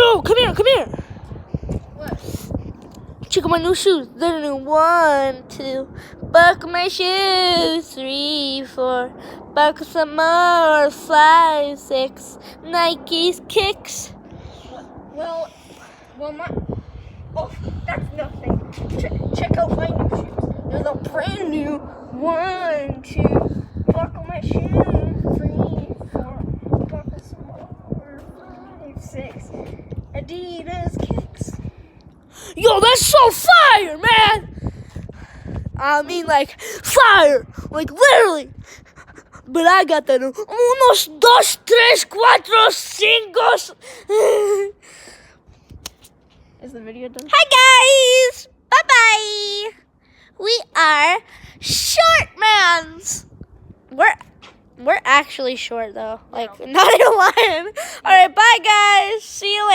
Yo, come here. What? Check out my new shoes. They're new. 1, 2. Buckle my shoes. 3, 4. Buckle some more. 5, 6. Nike's kicks. Well, my. Oh, that's nothing. Check out my new shoes. They're the brand new. 1, 2. Buckle my shoes. 3, 4. Buckle some more. 5, 6. Adidas kicks. Yo, that's so fire, man. I mean, like, fire. Like, literally. But I got that. 1, 2, 3, 4, 5. Is the video done? Hi, guys. Bye-bye. We are short mans. We're actually short, though. Like, not even lying. All right, bye, guys. See you later.